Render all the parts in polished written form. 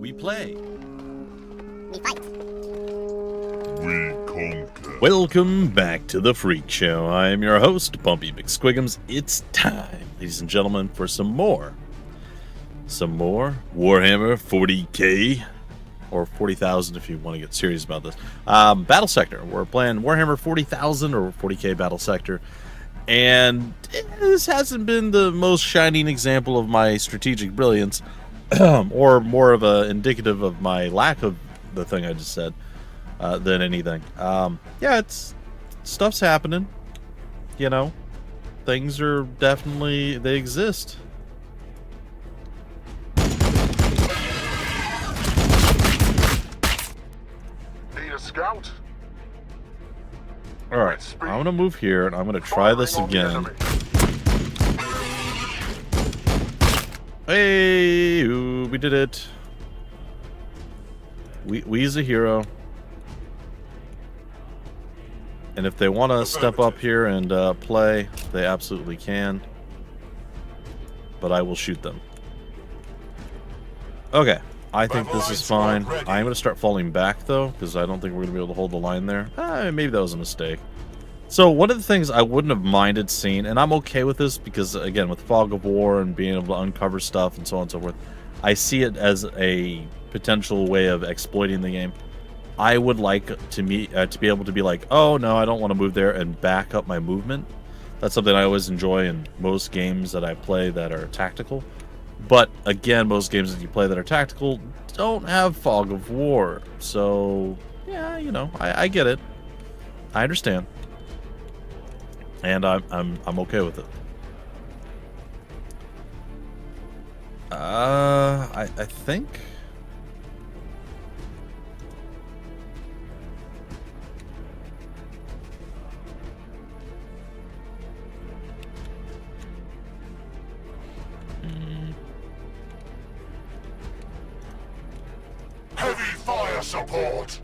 We play. We fight. We conquer. Welcome back to the Freak Show. I am your host, Bumpy McSquigums. It's time, ladies and gentlemen, for some more Warhammer 40k, or 40,000 if you want to get serious about this. Battlesector. We're playing Warhammer 40,000 or 40k Battlesector, and this hasn't been the most shining example of my strategic brilliance, or more of a indicative of my lack of the thing I just said, than anything. Yeah, stuff's happening. You know, things are definitely, they exist. Need a scout? Alright, I'm going to move here, and I'm going to try this again. Hey, ooh, we did it. We's a hero. And if they want to step up here and play, they absolutely can. But I will shoot them. Okay, I think this is fine. I'm going to start falling back, though, because I don't think we're going to be able to hold the line there. Maybe that was a mistake. So one of the things I wouldn't have minded seeing, and I'm okay with this because, again, with Fog of War and being able to uncover stuff and so on and so forth, I see it as a potential way of exploiting the game. I would like to be able to be like, oh no, I don't want to move there, and back up my movement. That's something I always enjoy in most games that I play that are tactical. But again, most games that you play that are tactical don't have Fog of War. So yeah, you know, I get it. I understand. And I'm okay with it. I think Heavy fire support.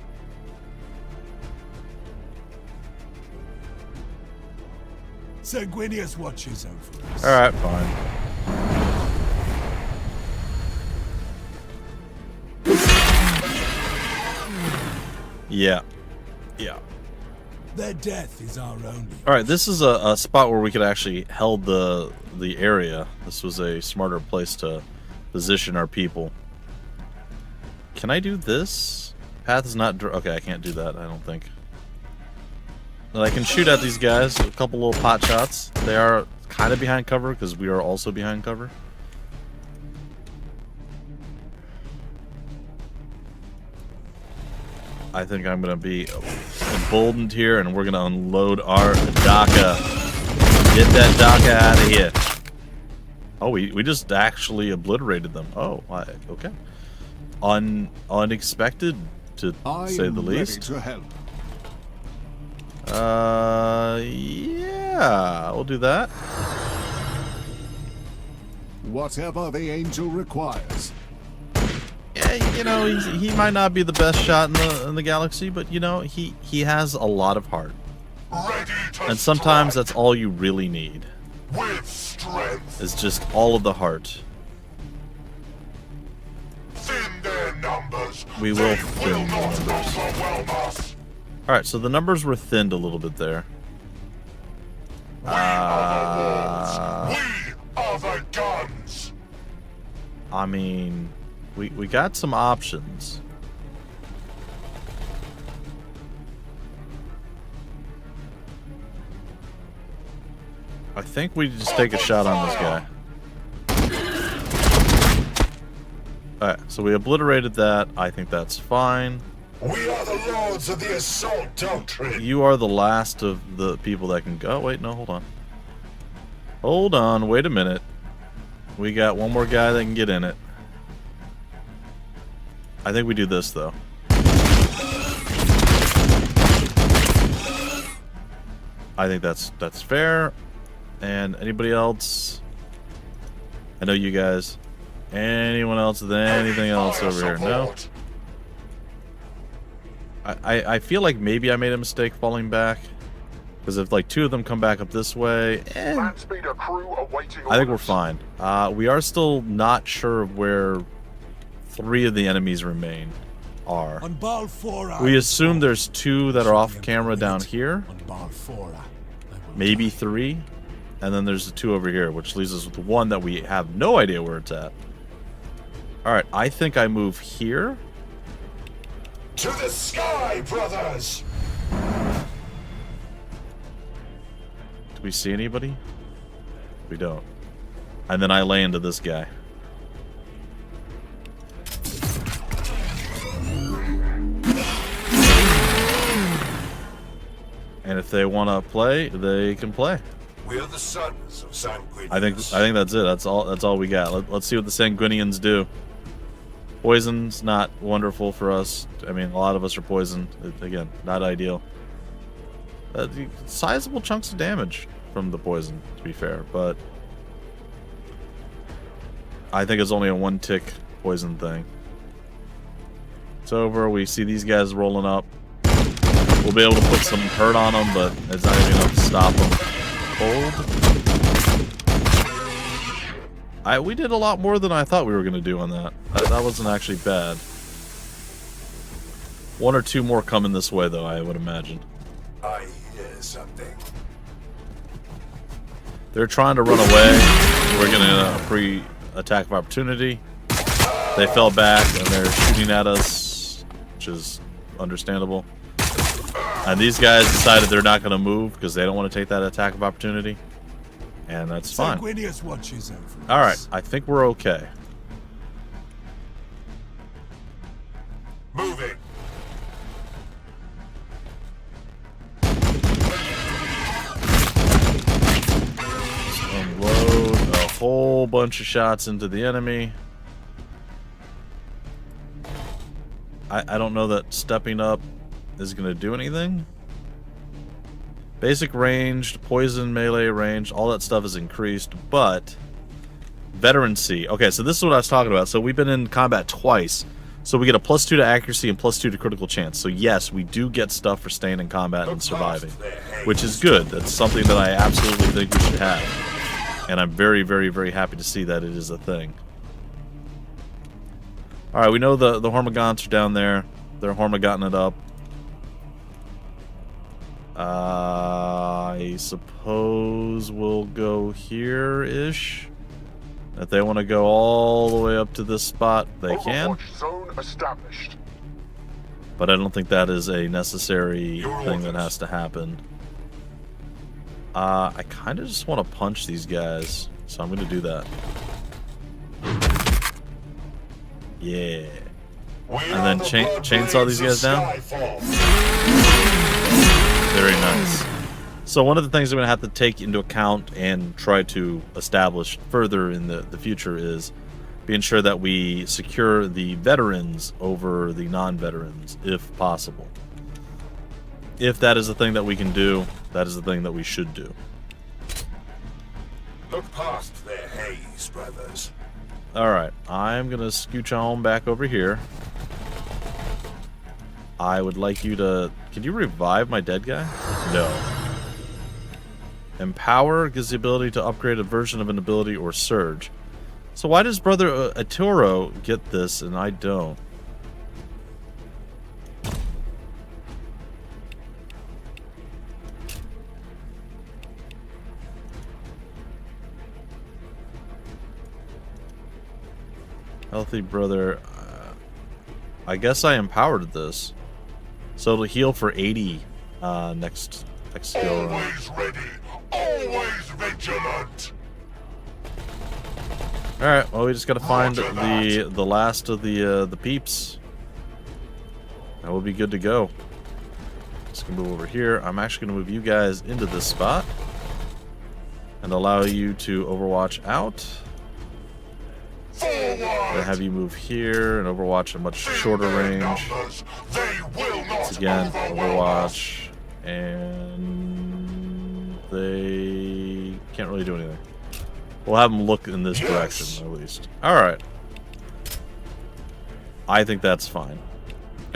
Sanguinius watches over us. alright, fine. Yeah. Their death is our only. Alright, this is a spot where we could actually held the area. This was a smarter place to position our people. Can I do this? Path is not... Okay, I can't do that, I don't think. But I can shoot at these guys, a couple little pot shots. They are kind of behind cover, because we are also behind cover. I think I'm going to be emboldened here, and we're going to unload our Daka. Get that Daka out of here. Oh, we just actually obliterated them. Oh, okay. Unexpected, to say the least. To help. Yeah, we'll do that. Whatever the angel requires. Yeah, you know, he might not be the best shot in the galaxy, but you know, he has a lot of heart. And sometimes that's all you really need. With strength. Is just all of the heart. Thin their numbers. We will thin the numbers. Us. Alright, so the numbers were thinned a little bit there. We are the guns. I mean, we got some options. I think we just take a shot on this guy. Alright, so we obliterated that. I think that's fine. We are the lords of the assault doctrine. You are the last of the people that can go. Oh, wait, no, hold on. Hold on, wait a minute. We got one more guy that can get in it. I think we do this, though. I think that's fair. And anybody else? I know you guys. Anyone else with anything else over here? No? I feel like maybe I made a mistake falling back. Because if like two of them come back up this way, I think we're fine. We are still not sure of where 3 of the enemies remain are. On Balfora. We assume there's 2 that are off camera down here. On Balfora. I will Maybe 3. And then there's the 2 over here, which leaves us with 1 that we have no idea where it's at. Alright, I think I move here. To the sky, brothers! Do we see anybody? We don't. And then I lay into this guy. And if they want to play, they can play. We are the sons of Sanguinius. I think that's it. That's all we got. Let's see what the Sanguinians do. Poison's not wonderful for us. I mean, a lot of us are poisoned. Again, not ideal. Sizable chunks of damage from the poison, to be fair, but I think it's only a 1-tick poison thing. It's over. We see these guys rolling up. We'll be able to put some hurt on them, but it's not even enough to stop them. Hold. We did a lot more than I thought we were going to do on that. That wasn't actually bad. 1 or 2 more coming this way, though, I would imagine. I hear something. They're trying to run away. We're going to pre-attack of opportunity. They fell back, and they're shooting at us, which is understandable. And these guys decided they're not going to move because they don't want to take that attack of opportunity. And that's fine. Sanguinius watches over us. Alright, I think we're okay. Moving. Unload a whole bunch of shots into the enemy. I don't know that stepping up is going to do anything. Basic ranged, poison, melee range, all that stuff is increased, but veterancy. Okay, so this is what I was talking about. So we've been in combat twice. So we get a +2 to accuracy and +2 to critical chance. So yes, we do get stuff for staying in combat and surviving, which is good. That's something that I absolutely think we should have. And I'm very, very, very happy to see that it is a thing. Alright, we know the Hormagaunts are down there. They're Hormagaunting it up. I suppose we'll go here-ish. If they want to go all the way up to this spot, they can. Zone established. But I don't think that is a necessary thing that has to happen. I kind of just want to punch these guys, so I'm going to do that. Yeah. And then chainsaw these guys down. Very nice. So one of the things I'm going to have to take into account and try to establish further in the future is being sure that we secure the veterans over the non-veterans, if possible. If that is a thing that we can do, that is the thing that we should do. Look past their haze, brothers. Alright, I'm going to scooch on back over here. I would like you to... Can you revive my dead guy? No. Empower gives the ability to upgrade a version of an ability or surge. So why does Brother Aturo get this and I don't? Healthy brother. I guess I empowered this. So it'll heal for 80 next go around. Always ready, always vigilant. Alright, well we just gotta find the last of the peeps. That will be good to go. Just gonna move over here. I'm actually gonna move you guys into this spot and allow you to overwatch out. Then have you move here and overwatch a much shorter range. Once again, overwatch, and they can't really do anything. We'll have them look in this direction at least. All right, I think that's fine.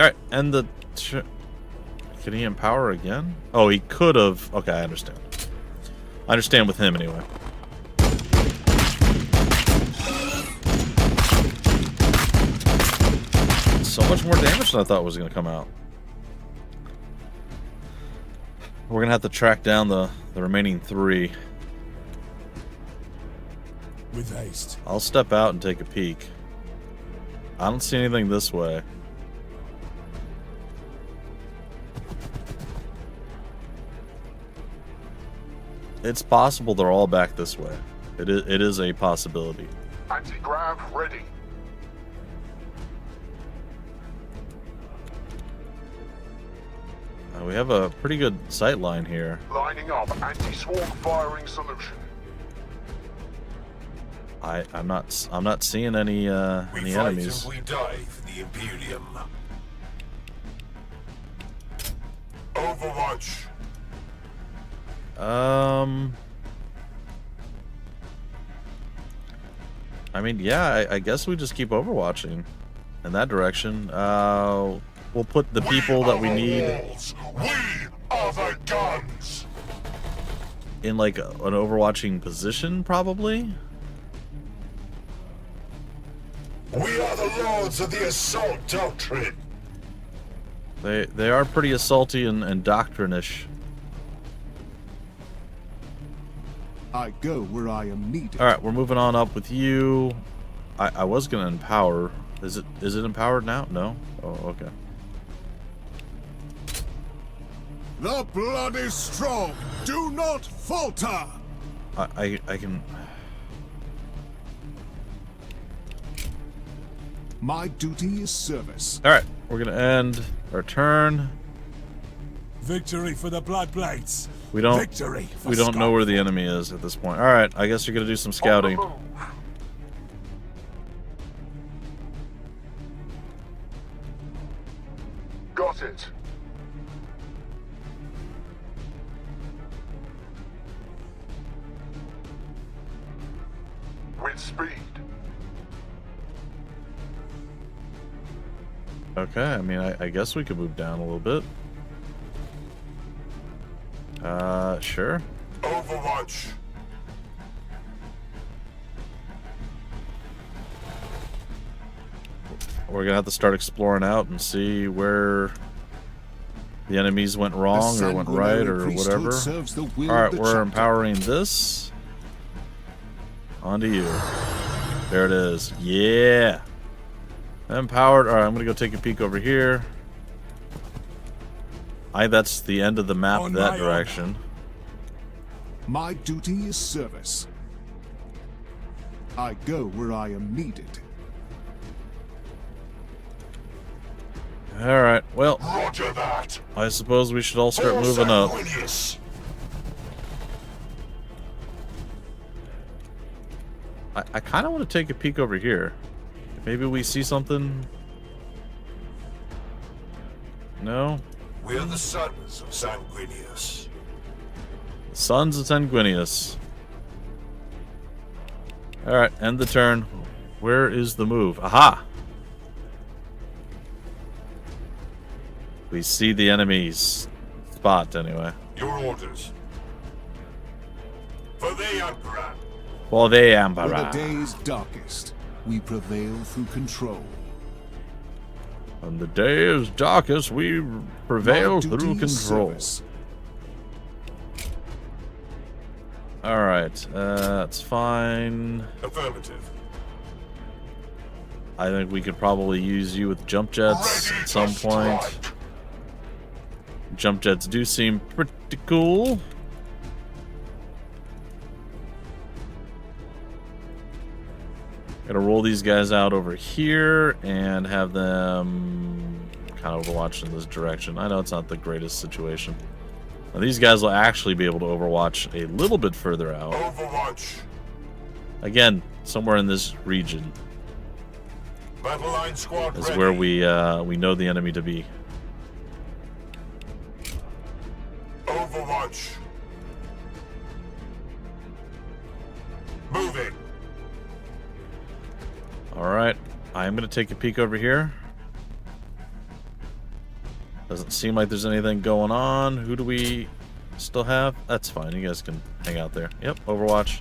All right, and the can he empower again? Oh, he could have. Okay, I understand. I understand with him anyway. so much more damage than I thought was going to come out. We're going to have to track down the remaining 3. With haste. I'll step out and take a peek. I don't see anything this way. It's possible they're all back this way. It is a possibility. Anti-grav ready. We have a pretty good sight line here. Lining up anti-swarm firing solution. I'm not seeing any enemies. We die for the Imperium. Overwatch. I mean, yeah, I guess we just keep overwatching in that direction. We'll put the people that we need We are the guns. in like an overwatching position, probably. We are the lords of the assault doctrine. They are pretty assaulty and doctrine-ish. I go where I am needed. All right, we're moving on up with you. I was gonna empower. Is it empowered now? No. Oh, okay. The blood is strong. Do not falter. I can. My duty is service. All right, we're gonna end our turn. Victory for the Bloodblades. We don't Victory for we don't know where the Skyfall. enemy is at this point. All right, I guess you're gonna do some scouting. On the move. Got it. With speed. Okay, I mean, I guess we could move down a little bit. Sure. Overwatch. We're gonna have to start exploring out and see where the enemies went wrong The or went right sanguinary or priesthood whatever. serves the will All right, of the we're chapter. empowering this. Onto you. There it is. Yeah. Empowered. All right, I'm gonna go take a peek over here. That's the end of the map On that my direction. My duty is service. I go where I am needed. All right. Well, Roger that. I suppose we should all start For moving up. Sanguinius. I kind of want to take a peek over here. Maybe we see something. No? We are the sons of Sanguinius. Sons of Sanguinius. Alright, end the turn. Where is the move? Aha! We see the enemy's spot, anyway. Your orders. For the Emperor. For the When the Emperor. day is darkest, we prevail through control. When the day is darkest, we prevail My through duty is control. service. Alright, that's fine. Affirmative. I think we could probably use you with jump jets Ready at some to point. strike. Jump jets do seem pretty cool. Gotta roll these guys out over here and have them kind of overwatch in this direction. I know it's not the greatest situation. Now, these guys will actually be able to overwatch a little bit further out. Overwatch. Again, somewhere in this region Battle line squad is ready. where we know the enemy to be. Overwatch. Moving. Alright, I'm going to take a peek over here. Doesn't seem like there's anything going on. Who do we still have? That's fine, you guys can hang out there. Yep, Overwatch.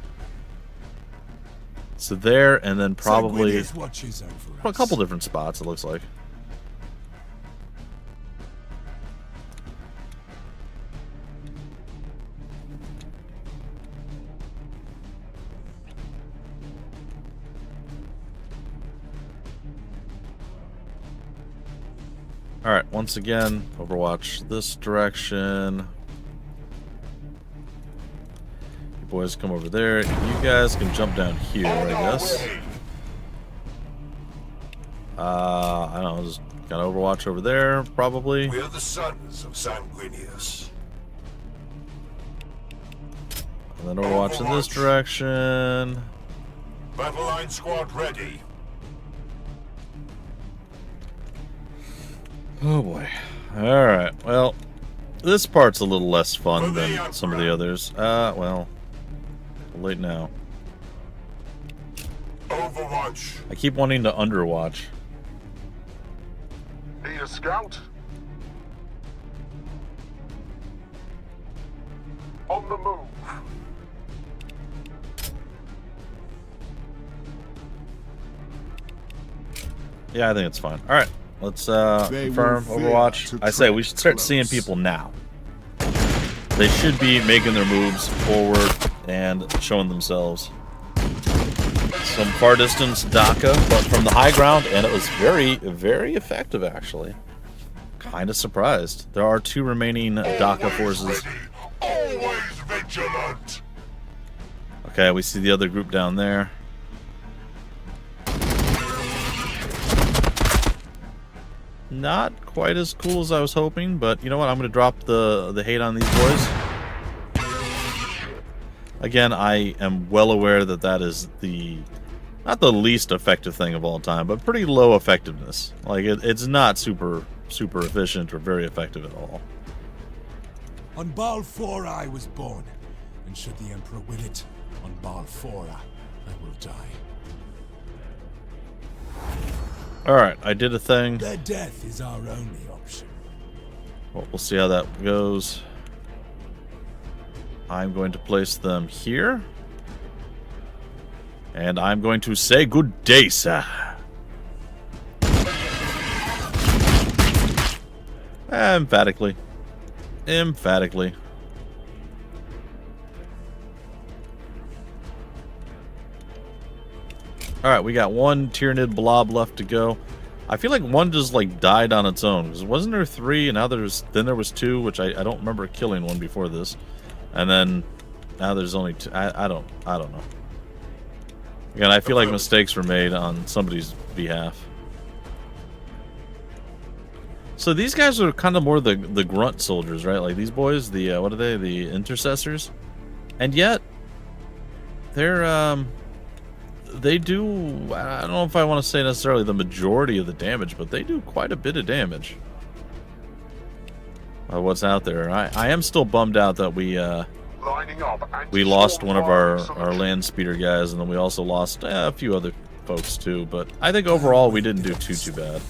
So there, and then probably Sanguinius watches over a us. couple different spots, it looks like. Alright, once again, Overwatch this direction. You boys come over there. You guys can jump down here, I guess. I don't know, just got Overwatch over there, probably. We are the sons of Sanguinius. And then Overwatch in this direction. Battle line squad ready. Oh boy. Alright, well, this part's a little less fun than some of the others. Well, late now. Overwatch. I keep wanting to underwatch. Need a scout? On the move. Yeah, I think it's fine. Alright, let's They confirm will fear Overwatch. to I say we tread should start close. seeing people now. They should be making their moves forward and showing themselves. Some far distance DACA, but from the high ground, and it was very, very effective actually. Kind of surprised. There are 2 remaining DACA forces. Always vigilant. Okay, we see the other group down there. Not quite as cool as I was hoping, but you know what? I'm going to drop the hate on these boys. Again, I am well aware that that is not the least effective thing of all time, but pretty low effectiveness. Like, it's not super efficient or very effective at all. On Baal 4 I was born, and should the Emperor will it, on Baal 4 I will die. Alright, I did a thing. Their death is our only option. Well, we'll see how that goes. I'm going to place them here. And I'm going to say good day, sir. Emphatically. Emphatically. Alright, we got 1 Tyranid blob left to go. I feel like 1 just like died on its own. Because wasn't there 3 and now there was 2, which I don't remember killing 1 before this. And then now there's only 2. I don't know. Again, I feel like mistakes were made on somebody's behalf. So these guys are kind of more the grunt soldiers, right? Like these boys, the what are they? The intercessors. And yet they're they do, I don't know if I want to say necessarily the majority of the damage, but they do quite a bit of damage. What's out there? I am still bummed out that we lost one of our land speeder guys, and then we also lost a few other folks too. But I think overall we didn't do too bad.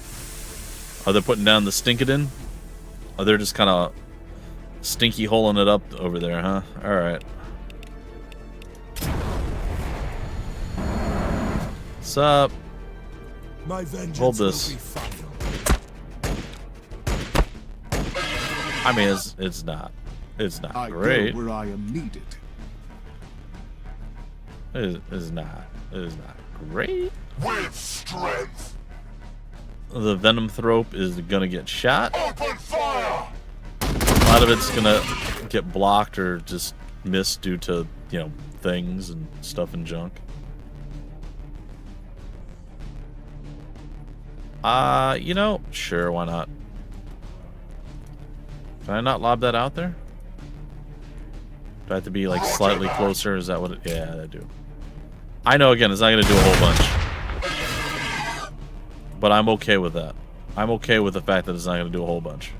Are they putting down the Stinkadin? Oh, they're just kind of stinky holing it up over there, huh? All right. What's up? My vengeance Hold this. will be final. I mean, it's not I great. go where I am needed. It is not great. With strength. The Venom Thrope is gonna get shot. Open fire. A lot of it's gonna get blocked or just missed due to, you know, things and stuff and junk. You know, sure, why not? Can I not lob that out there? Do I have to be like slightly closer? Is that what it? Yeah, I do. I know, again, it's not gonna do a whole bunch. But I'm okay with that. I'm okay with the fact that it's not gonna do a whole bunch.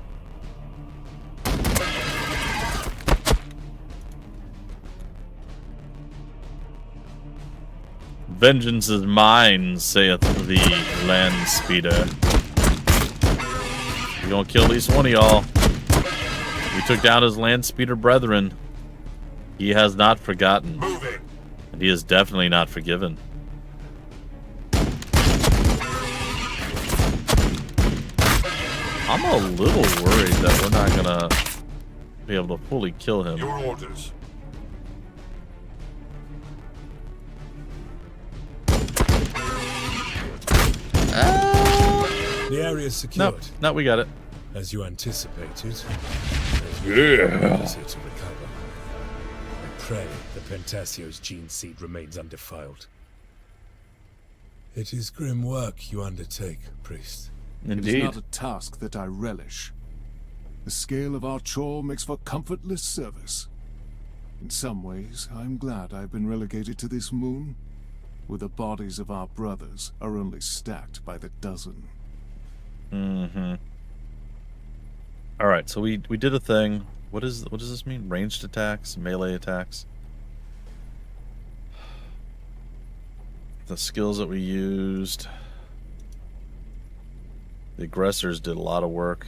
Vengeance is mine, saith the land speeder. We're gonna kill at least one of y'all. We took down his land speeder brethren. He has not forgotten. Moving. And he is definitely not forgiven. I'm a little worried that we're not gonna be able to fully kill him. Your orders. The area is Nope, secured. no, we got it. As you anticipated, Yeah. easier to recover. I pray the Pentasio's gene seed remains undefiled. It is grim work you undertake, priest. It Indeed. is not a task that I relish. The scale of our chore makes for comfortless service. In some ways, I'm glad I've been relegated to this moon, where the bodies of our brothers are only stacked by the dozen. Mm-hmm. Alright, so we did a thing. What does this mean? Ranged attacks? Melee attacks? The skills that we used. The aggressors did a lot of work.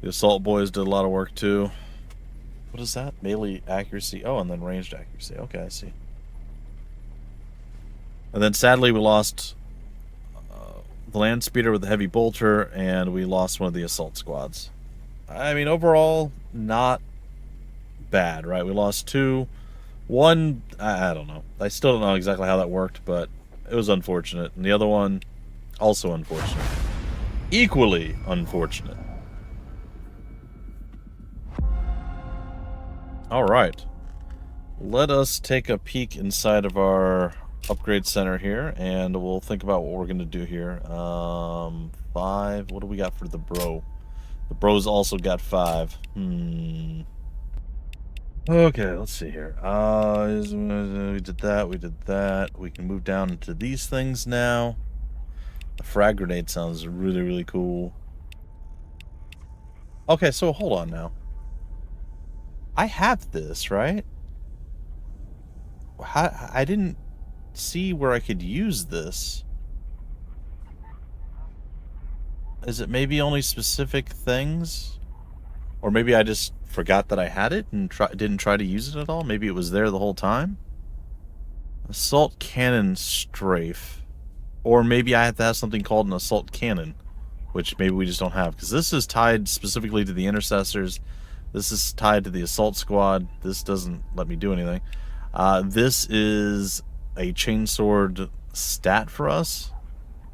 The assault boys did a lot of work too. What is that? Melee accuracy. Oh, and then ranged accuracy. Okay, I see. And then sadly we lost the land speeder with the heavy bolter, and we lost one of the assault squads. I mean, overall, not bad, right? We lost two. One, I don't know. I still don't know exactly how that worked, but it was unfortunate. And the other one, also unfortunate. Equally unfortunate. Alright. Let us take a peek inside of our upgrade center here, and we'll think about what we're going to do here. 5. What do we got for the bro? The bro's also got 5. Okay, let's see here. We did that, we did that. We can move down into these things now. The frag grenade sounds really, really cool. Okay, so hold on now. I have this, right? I didn't see where I could use this. Is it maybe only specific things? Or maybe I just forgot that I had it and didn't try to use it at all? Maybe it was there the whole time? Assault cannon strafe. Or maybe I have to have something called an assault cannon, which maybe we just don't have. Because this is tied specifically to the intercessors. This is tied to the assault squad. This doesn't let me do anything. This is a chainsword stat for us,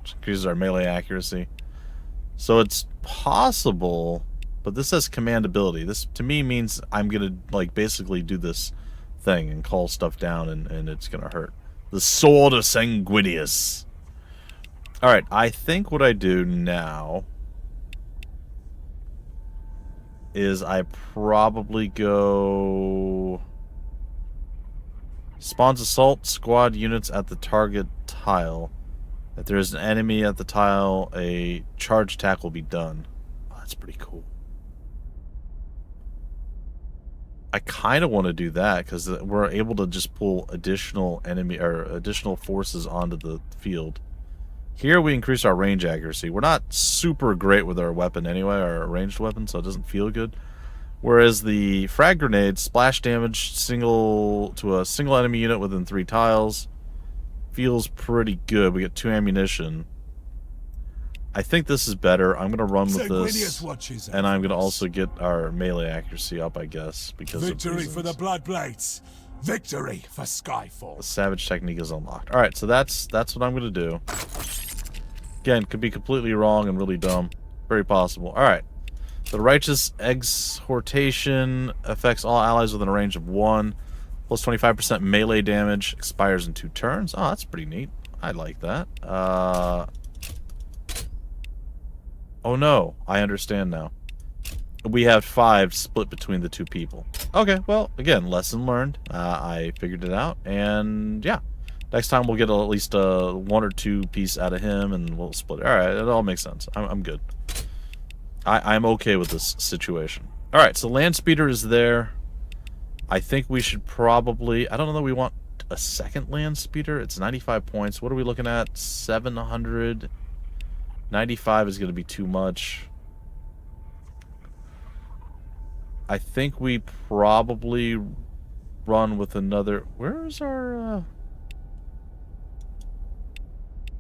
which increases our melee accuracy. So it's possible, but this says command ability. This to me means I'm gonna like basically do this thing and call stuff down, and it's gonna hurt. The sword of Sanguinius. All right, I think what I do now is I probably go spawns assault squad units at the target tile. If there is an enemy at the tile, a charge attack will be done. Oh, that's pretty cool. I kind of want to do that because we're able to just pull additional enemy or additional forces onto the field. Here we increase our range accuracy. We're not super great with our weapon anyway, our ranged weapon, so it doesn't feel good. Whereas the frag grenade, splash damage to a single enemy unit within 3 tiles, feels pretty good. We get 2 ammunition. I think this is better. I'm going to run with this, and I'm going to also get our melee accuracy up, I guess, because Victory of for the Bloodblades. Victory for Skyfall. the savage technique is unlocked. All right, so that's what I'm going to do. Again, could be completely wrong and really dumb. Very possible. All right. The Righteous Exhortation affects all allies within a range of 1. Plus 25% melee damage. Expires in 2 turns. Oh, that's pretty neat. I like that. Oh no. I understand now. We have 5 split between the 2 people. Okay, well, again, lesson learned. I figured it out. And yeah. Next time we'll get at least a 1 or 2 piece out of him, and we'll split it. Alright, it all makes sense. I'm good. I'm okay with this situation. Alright, so land speeder is there. I think we should probably... I don't know that we want a second land speeder. It's 95 points. What are we looking at? 700. 95 is going to be too much. I think we probably run with another... Where's our...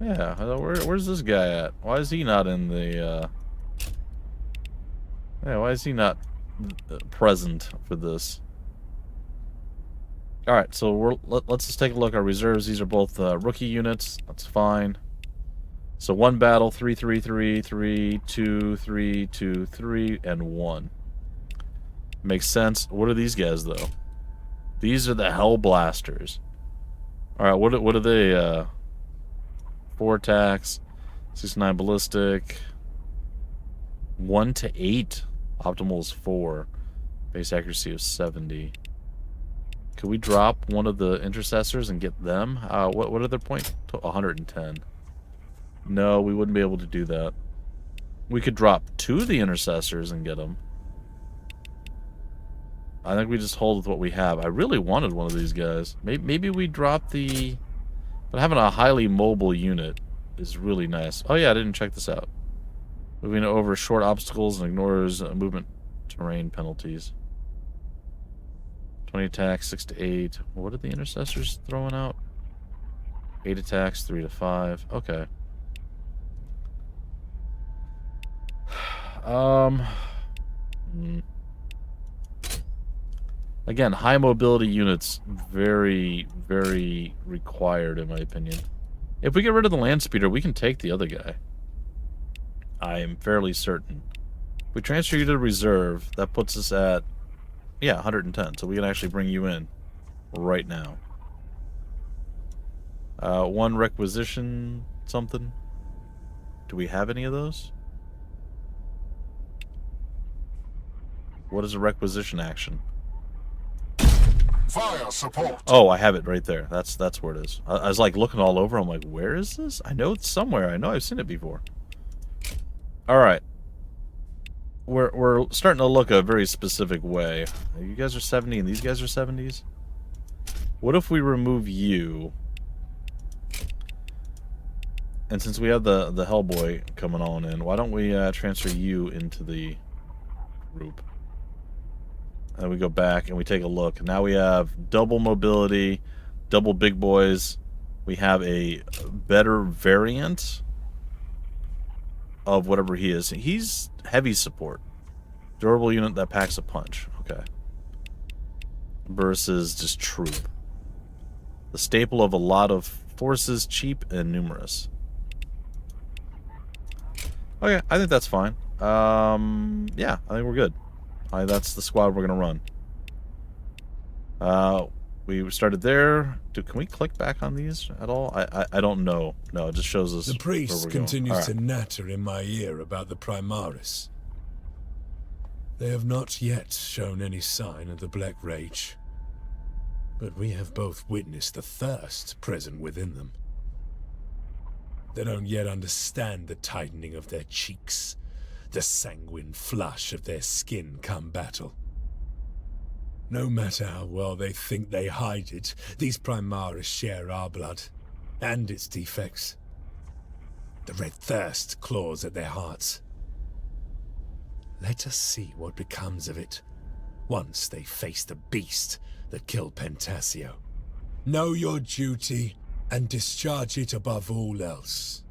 Yeah, where's this guy at? Why is he not in the, Yeah, why is he not present for this? Alright, so let's just take a look at our reserves. These are both rookie units. That's fine. So 1 battle, 3, 3, 3, 3, 2, 3, 2, 3, and 1. Makes sense. What are these guys, though? These are the Hellblasters. Alright, what are they? 4 attacks, 69 ballistic, 1 to 8. Optimal is 4. Base accuracy of 70. Could we drop one of the intercessors and get them? What are their point? 110. No, we wouldn't be able to do that. We could drop 2 of the intercessors and get them. I think we just hold with what we have. I really wanted one of these guys. Maybe we drop the... But having a highly mobile unit is really nice. Oh yeah, I didn't check this out. Moving over short obstacles and ignores movement terrain penalties. 20 attacks, 6 to 8. What are the intercessors throwing out? 8 attacks, 3 to 5. Okay. Again, high mobility units, very, very required in my opinion. If we get rid of the land speeder, we can take the other guy. I am fairly certain. If we transfer you to reserve, that puts us at, yeah, 110. So we can actually bring you in right now. 1 requisition something. Do we have any of those? What is a requisition action? Fire support. Oh, I have it right there. That's where it is. I was like looking all over. I'm like, where is this? I know it's somewhere. I know I've seen it before. All right. We're starting to look a very specific way. You guys are 70 and these guys are 70s. What if we remove you? And since we have the Hellboy coming on in, why don't we transfer you into the group? And then we go back and we take a look. Now we have double mobility, double big boys. We have a better variant of whatever he is. He's heavy support. Durable unit that packs a punch. Okay. Versus just troop. The staple of a lot of forces, cheap and numerous. Okay, I think that's fine. Yeah, I think we're good. That's the squad we're gonna run. We started there. Can we click back on these at all? I don't know. No, it just shows us. The priest where we're continues to going. natter in my ear about the Primaris. They have not yet shown any sign of the Black Rage, but we have both witnessed the thirst present within them. They don't yet understand the tightening of their cheeks, the sanguine flush of their skin come battle. No matter how well they think they hide it, these Primaris share our blood, and its defects. The red thirst claws at their hearts. Let us see what becomes of it, once they face the beast that killed Pentasio. Know your duty, and discharge it above all else.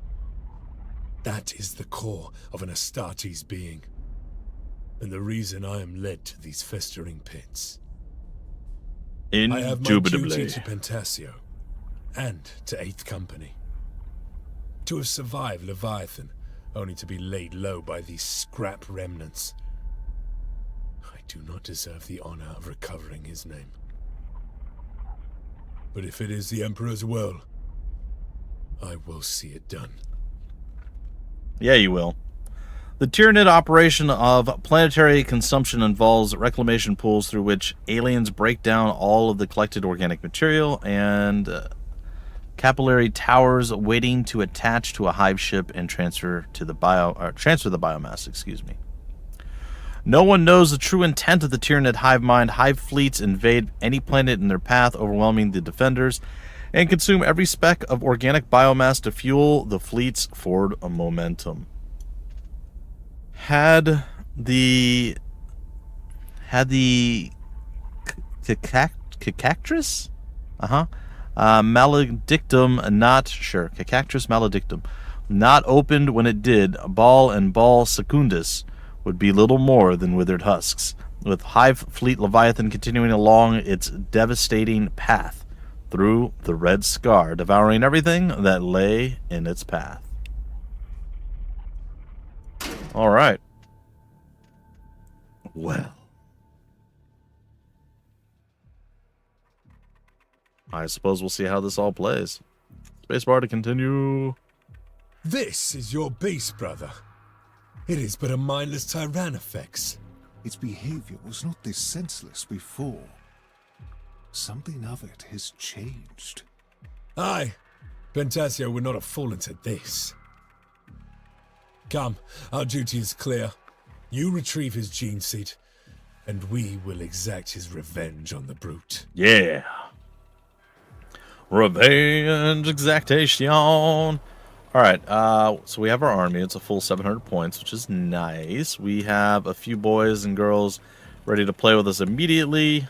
That is the core of an Astartes being, and the reason I am led to these festering pits. I have my duty to Pentasio, and to 8th Company. To have survived Leviathan, only to be laid low by these scrap remnants. I do not deserve the honor of recovering his name. But if it is the Emperor's will, I will see it done. Yeah, you will. The Tyranid operation of planetary consumption involves reclamation pools through which aliens break down all of the collected organic material and capillary towers waiting to attach to a hive ship and transfer the biomass. Excuse me. No one knows the true intent of the Tyranid hive mind. Hive fleets invade any planet in their path, overwhelming the defenders, and consume every speck of organic biomass to fuel the fleet's forward momentum. Had the Cacactrus? Maledictum Cacactrus maledictum not opened when it did, Ball and Ball Secundus would be little more than withered husks, with Hive Fleet Leviathan continuing along its devastating path through the Red Scar, devouring everything that lay in its path. All right. Well. I suppose we'll see how this all plays. Spacebar to continue. This is your beast, brother. It is but a mindless Tyrannofex. Its behavior was not this senseless before. Something of it has changed. Aye, Pentasio would not have fallen to this. Come, our duty is clear. You retrieve his gene seed, and we will exact his revenge on the brute. Yeah. Revenge exactation. All right, so we have our army. It's a full 700 points, which is nice. We have a few boys and girls ready to play with us immediately.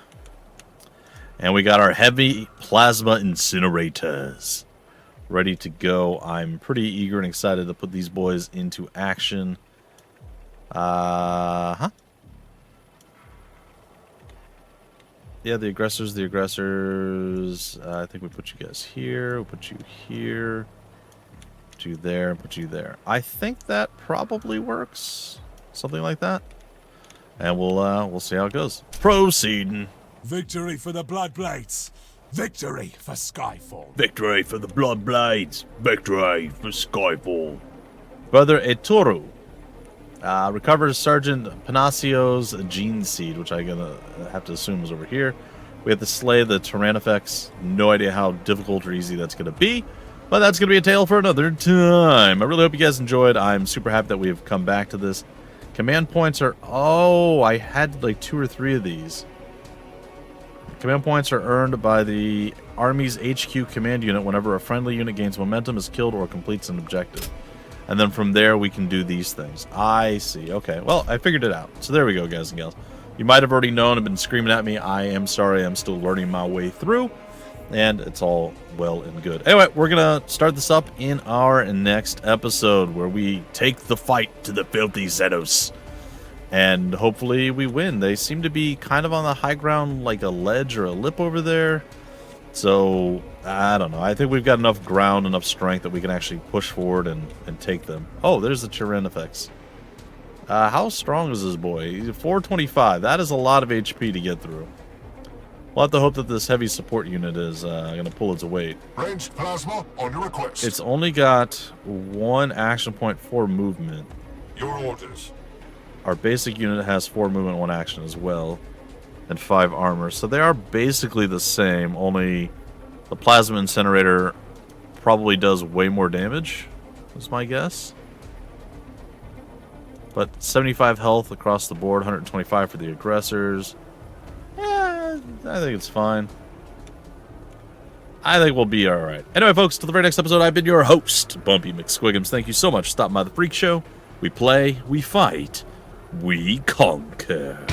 And we got our heavy plasma incinerators ready to go. I'm pretty eager and excited to put these boys into action. Yeah, the aggressors. I think we put you guys here. We'll put you here. Put you there. Put you there. I think that probably works. Something like that. And we'll see how it goes. Proceeding. Victory for the Bloodblades! Victory for Skyfall! Victory for the Bloodblades! Victory for Skyfall! Brother Etoro recovers Sergeant Panacio's gene seed, which I'm gonna have to assume is over here. We have to slay the Tyrannofex. No idea how difficult or easy that's gonna be, but that's gonna be a tale for another time. I really hope you guys enjoyed. I'm super happy that we have come back to this. Command points are... Oh, I had like 2 or 3 of these. Command points are earned by the Army's HQ command unit whenever a friendly unit gains momentum, is killed, or completes an objective. And then from there, we can do these things. I see. Okay, well, I figured it out. So there we go, guys and gals. You might have already known and been screaming at me. I am sorry. I'm still learning my way through. And it's all well and good. Anyway, we're going to start this up in our next episode, where we take the fight to the filthy Xenos. And hopefully we win. They seem to be kind of on the high ground, like a ledge or a lip over there. So, I don't know. I think we've got enough ground, enough strength that we can actually push forward and take them. Oh, there's the Tyrannofex. How strong is this boy? He's 425. That is a lot of HP to get through. We'll have to hope that this heavy support unit is going to pull its weight. Ranged plasma on your request. It's only got 1 action point, 4 movement. Your orders. Our basic unit has 4 movement, 1 action as well, and 5 armor. So they are basically the same, only the plasma incinerator probably does way more damage, is my guess. But 75 health across the board, 125 for the aggressors. I think it's fine. I think we'll be alright. Anyway, folks, till the very next episode, I've been your host, Bumpy McSquiggums. Thank you so much for stopping by the Freak Show. We play, we fight, we conquer.